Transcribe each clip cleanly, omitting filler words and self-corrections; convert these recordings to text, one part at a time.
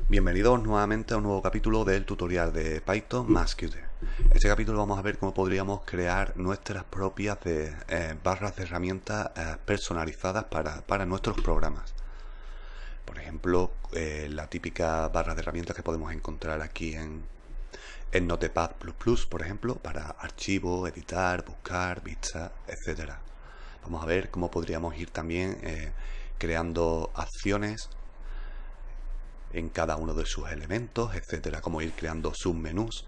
Bienvenidos nuevamente a un nuevo capítulo del tutorial de Python más Qt. En este capítulo vamos a ver cómo podríamos crear nuestras propias barras de herramientas personalizadas para nuestros programas. Por ejemplo, la típica barra de herramientas que podemos encontrar aquí en Notepad++, por ejemplo, para archivo, editar, buscar, vista, etcétera. Vamos a ver cómo podríamos ir también creando acciones en cada uno de sus elementos, etcétera, como ir creando submenús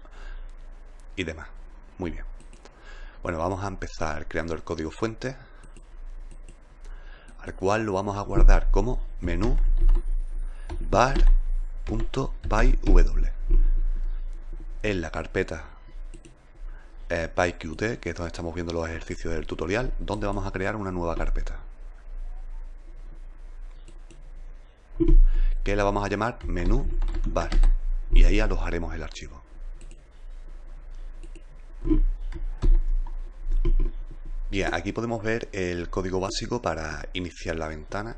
y demás. Muy bien. Bueno, vamos a empezar creando el código fuente, al cual lo vamos a guardar como menú bar.pyw en la carpeta PyQt, que es donde estamos viendo los ejercicios del tutorial, donde vamos a crear una nueva carpeta que la vamos a llamar menú bar, y ahí alojaremos el archivo. Bien, aquí podemos ver el código básico para iniciar la ventana,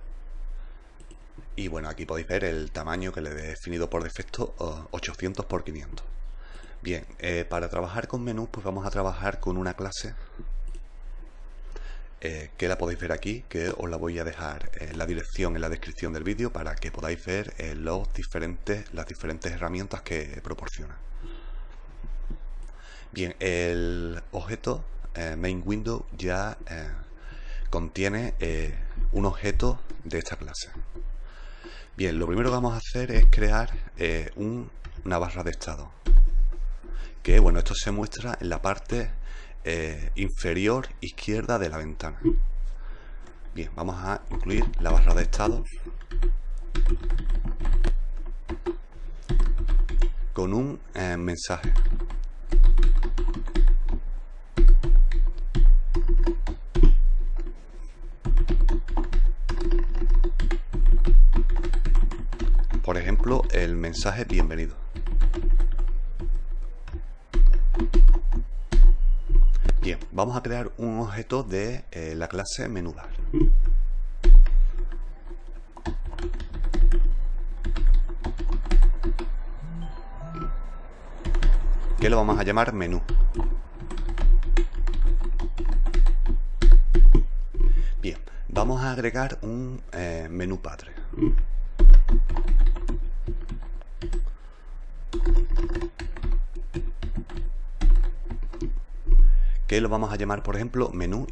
y bueno, aquí podéis ver el tamaño que le he definido por defecto, 800 por 500. Bien, para trabajar con menús, pues vamos a trabajar con una clase que la podéis ver aquí, que os la voy a dejar la dirección en la descripción del vídeo para que podáis ver las diferentes herramientas que proporciona. Bien, el objeto main window ya contiene un objeto de esta clase. Bien, lo primero que vamos a hacer es crear una barra de estado, que bueno, esto se muestra en la parte inferior izquierda de la ventana. Bien, vamos a incluir la barra de estado con un mensaje. Por ejemplo, el mensaje bienvenido. Bien, vamos a crear un objeto de la clase menúbar. Que lo vamos a llamar menú. Bien, vamos a agregar un menú padre. Que lo vamos a llamar, por ejemplo, menú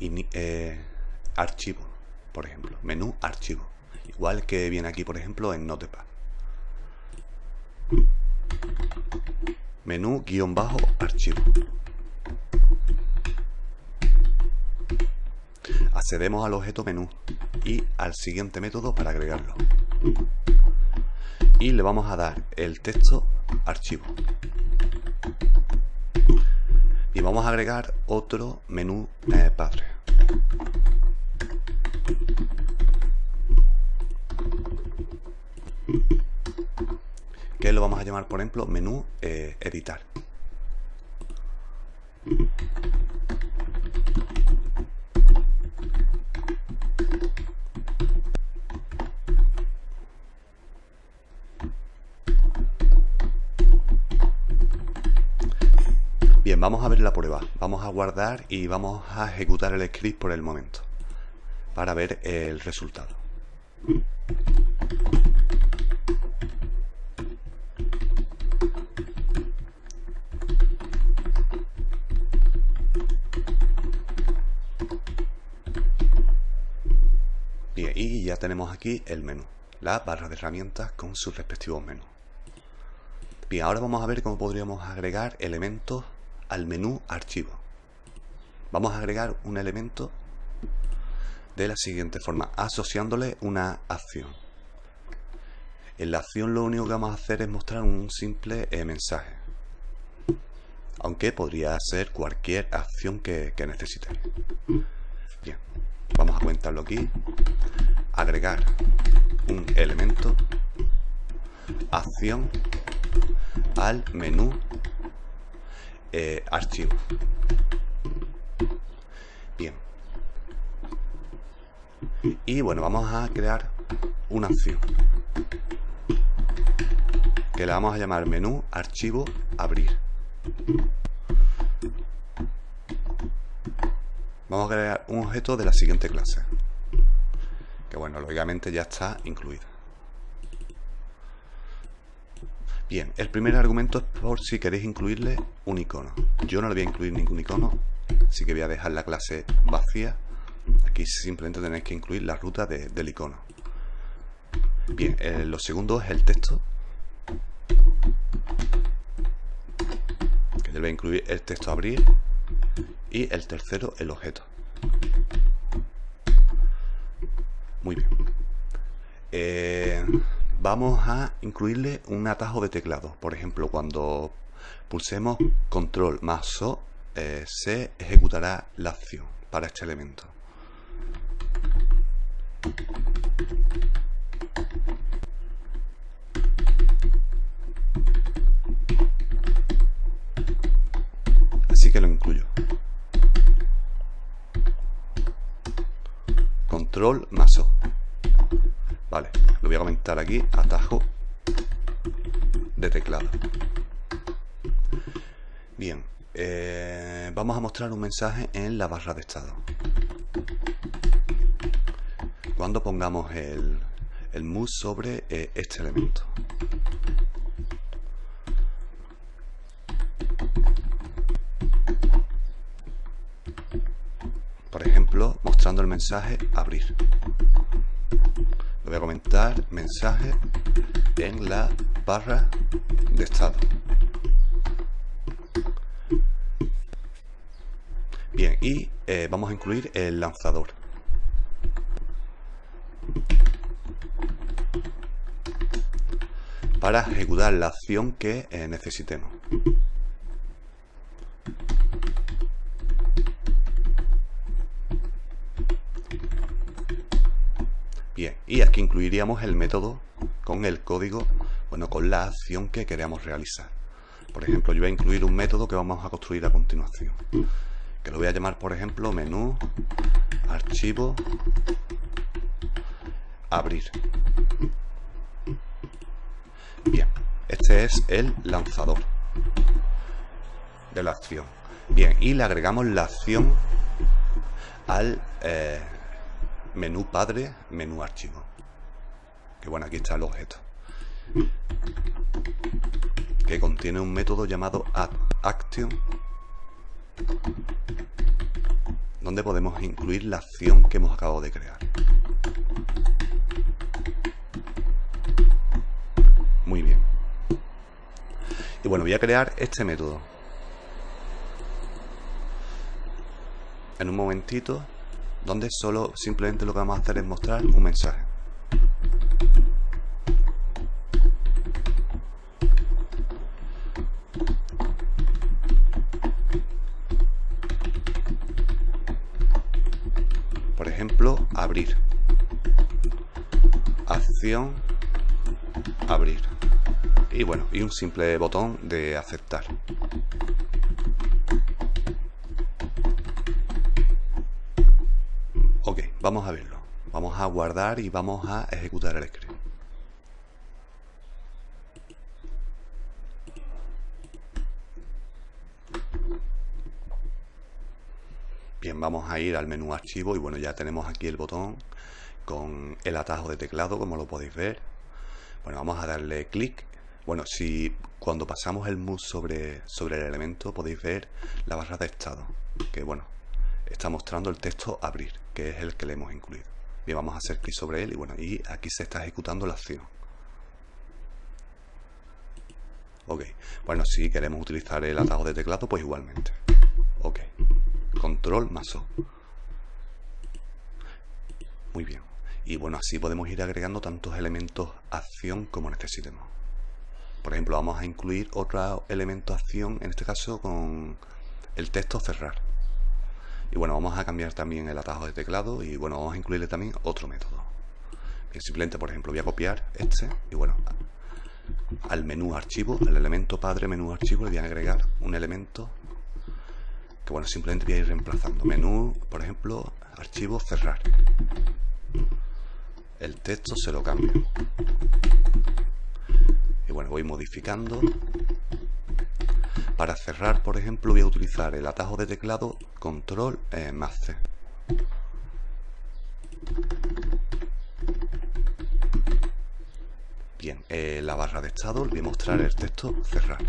archivo, por ejemplo, menú archivo, igual que viene aquí, por ejemplo, en Notepad. Menú _archivo. Accedemos al objeto menú y al siguiente método para agregarlo. Y le vamos a dar el texto archivo. Y vamos a agregar otro menú padre. Que lo vamos a llamar, por ejemplo, menú editar. Bien, vamos a ver la prueba. Vamos a guardar y vamos a ejecutar el script por el momento para ver el resultado. Bien, y ya tenemos aquí el menú, la barra de herramientas con sus respectivos menús. Bien, ahora vamos a ver cómo podríamos agregar elementos al menú archivo. Vamos a agregar un elemento de la siguiente forma, asociándole una acción. En la acción lo único que vamos a hacer es mostrar un simple mensaje, aunque podría ser cualquier acción que necesitéis. Bien, vamos a comentarlo aquí. Agregar un elemento acción al menú archivo. Bien, y bueno, vamos a crear una acción. que le vamos a llamar menú, archivo, abrir. Vamos a crear un objeto de la siguiente clase, que bueno, lógicamente ya está incluido. Bien, el primer argumento es por si queréis incluirle un icono. Yo no le voy a incluir ningún icono, así que voy a dejar la clase vacía. Aquí simplemente tenéis que incluir la ruta del icono. Bien, lo segundo es el texto, que yo le voy a incluir el texto abrir, y el tercero el objeto. Muy bien. Vamos a incluirle un atajo de teclado. Por ejemplo, cuando pulsemos control más O, se ejecutará la acción para este elemento. Así que lo incluyo. Control más O. Vale, lo voy a comentar aquí, atajo de teclado. Bien, vamos a mostrar un mensaje en la barra de estado. Cuando pongamos el mouse sobre este elemento. Por ejemplo, mostrando el mensaje abrir. Lo voy a comentar, mensaje en la barra de estado. Bien, y vamos a incluir el lanzador. Para ejecutar la acción que necesitemos. Bien, y aquí incluiríamos el método con el código, bueno, con la acción que queramos realizar. Por ejemplo, yo voy a incluir un método que vamos a construir a continuación, que lo voy a llamar, por ejemplo, menú, archivo, abrir. Bien, este es el lanzador de la acción. Bien, y le agregamos la acción al menú padre, menú archivo. Que bueno, aquí está el objeto, que contiene un método llamado addAction, donde podemos incluir la acción que hemos acabado de crear. Muy bien. Y bueno, voy a crear este método. En un momentito, donde solo simplemente lo que vamos a hacer es mostrar un mensaje. Por ejemplo, abrir. Acción, abrir. Y bueno, y un simple botón de aceptar. Ok, vamos a verlo. Vamos a guardar y vamos a ejecutar el script. Bien, vamos a ir al menú archivo y bueno, ya tenemos aquí el botón con el atajo de teclado, como lo podéis ver. Bueno, vamos a darle clic. Bueno, si cuando pasamos el mouse sobre el elemento podéis ver la barra de estado, que bueno, está mostrando el texto abrir, que es el que le hemos incluido. Bien, vamos a hacer clic sobre él y bueno, y aquí se está ejecutando la acción. Ok, bueno, si queremos utilizar el atajo de teclado, pues igualmente. Ok, control más O. Muy bien. Y bueno, así podemos ir agregando tantos elementos acción como necesitemos. Por ejemplo, vamos a incluir otro elemento acción, en este caso con el texto cerrar. Y bueno, vamos a cambiar también el atajo de teclado y bueno, vamos a incluirle también otro método. Que simplemente, por ejemplo, voy a copiar este y bueno, al menú archivo, al elemento padre menú archivo, le voy a agregar un elemento que bueno, simplemente voy a ir reemplazando. Menú, por ejemplo, archivo cerrar. El texto se lo cambio. Y bueno, Bueno, voy modificando. Para cerrar, por ejemplo, voy a utilizar el atajo de teclado control más C. Bien, la barra de estado le voy a mostrar el texto cerrar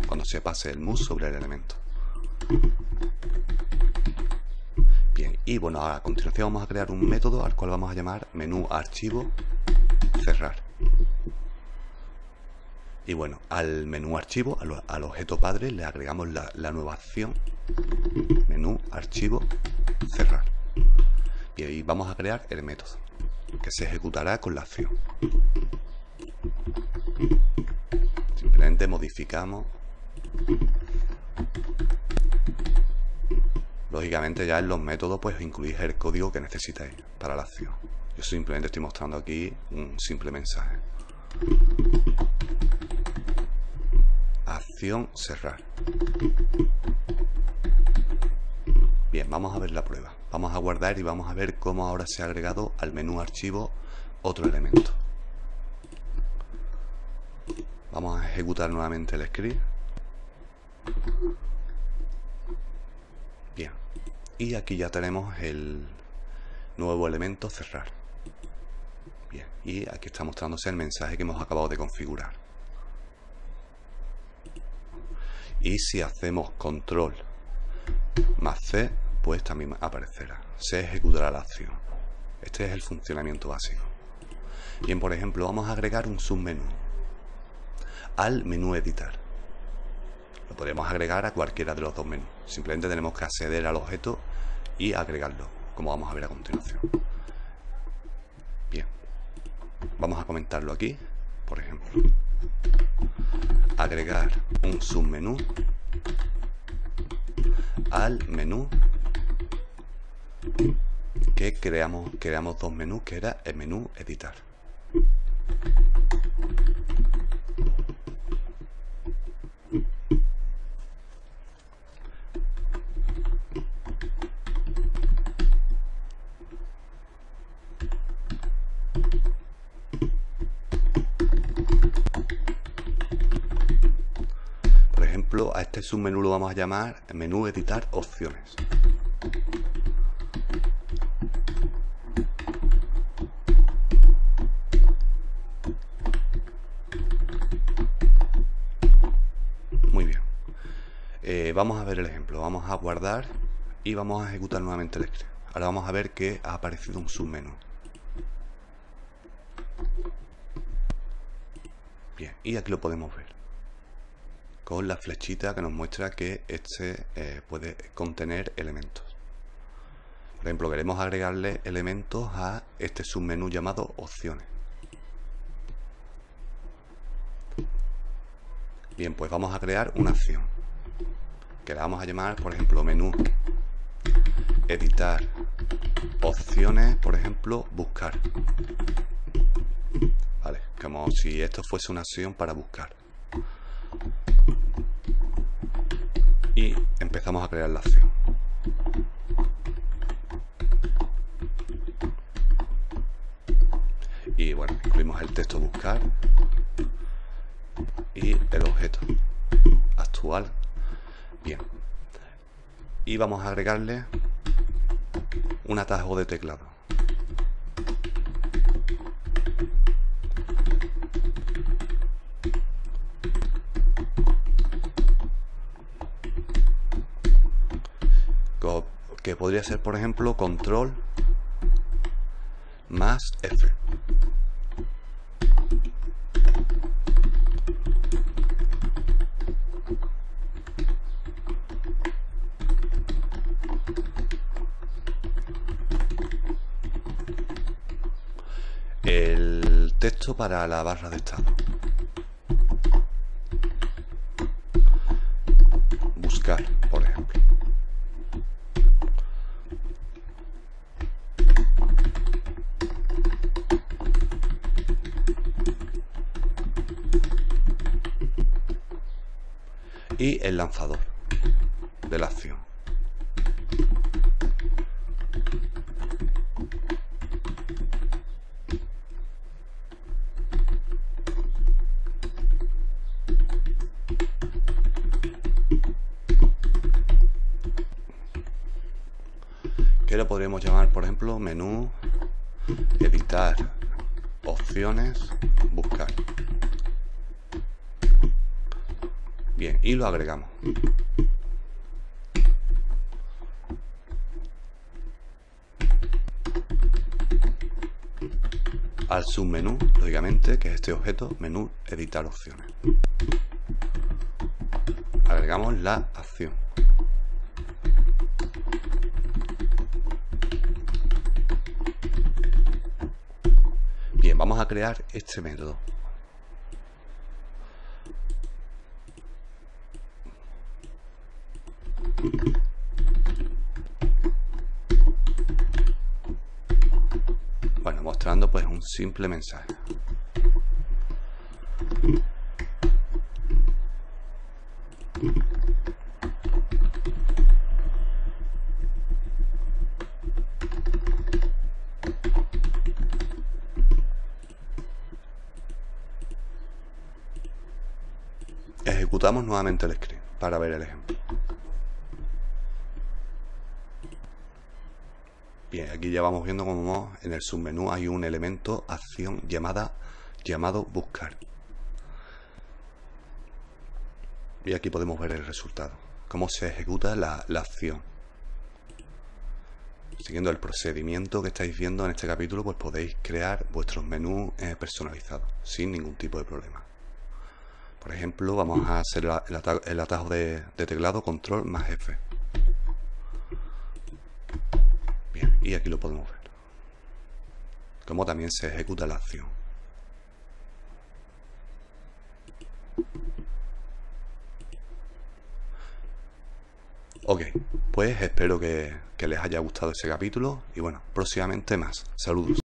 cuando se pase el mus sobre el elemento. Bien, y bueno, a continuación vamos a crear un método al cual vamos a llamar menú archivo cerrar. Y bueno, al menú archivo, al objeto padre, le agregamos la nueva acción menú archivo cerrar. Bien, y vamos a crear el método que se ejecutará con la acción. Simplemente modificamos. Lógicamente ya en los métodos pues incluís el código que necesitáis para la acción. Yo simplemente estoy mostrando aquí un simple mensaje. Acción cerrar. Bien, vamos a ver la prueba. Vamos a guardar y vamos a ver cómo ahora se ha agregado al menú archivo otro elemento. Vamos a ejecutar nuevamente el script. Bien, y aquí ya tenemos el nuevo elemento cerrar. Bien, y aquí está mostrándose el mensaje que hemos acabado de configurar. Y si hacemos control más C, pues también aparecerá. Se ejecutará la acción. Este es el funcionamiento básico. Bien, por ejemplo, vamos a agregar un submenú al menú editar. Lo podemos agregar a cualquiera de los dos menús. Simplemente tenemos que acceder al objeto y agregarlo, como vamos a ver a continuación. Bien, vamos a comentarlo aquí. Por ejemplo, agregar un submenú al menú que creamos dos menús, que era el menú editar. Por ejemplo, a este submenú lo vamos a llamar menú editar opciones. Muy bien. Vamos a ver el ejemplo. Vamos a guardar y vamos a ejecutar nuevamente el script. Ahora vamos a ver que ha aparecido un submenú. Bien, y aquí lo podemos ver con la flechita que nos muestra que este puede contener elementos. Por ejemplo, queremos agregarle elementos a este submenú llamado opciones. Bien, pues vamos a crear una acción que la vamos a llamar, por ejemplo, menú editar opciones, por ejemplo, buscar. Vale, como si esto fuese una acción para buscar. Y empezamos a crear la acción. Y bueno, incluimos el texto buscar y el objeto actual. Bien, y vamos a agregarle un atajo de teclado. Que podría ser, por ejemplo, control más F. El texto para la barra de estado. Buscar, por ejemplo. Y el lanzador de la acción. que lo podríamos llamar, por ejemplo, menú, editar, opciones, buscar. Bien, y lo agregamos. Al submenú, lógicamente, que es este objeto, menú, editar opciones. Agregamos la acción. Bien, vamos a crear este método. Bueno, mostrando pues un simple mensaje. Ejecutamos nuevamente el script para ver el ejemplo. Bien, aquí ya vamos viendo cómo en el submenú hay un elemento acción llamado buscar. Y aquí podemos ver el resultado, cómo se ejecuta la acción. Siguiendo el procedimiento que estáis viendo en este capítulo, pues podéis crear vuestros menús personalizados sin ningún tipo de problema. Por ejemplo, vamos a hacer el atajo de teclado control más F. Bien, y aquí lo podemos ver, cómo también se ejecuta la acción. Ok, pues espero que les haya gustado este capítulo y bueno, próximamente más. Saludos.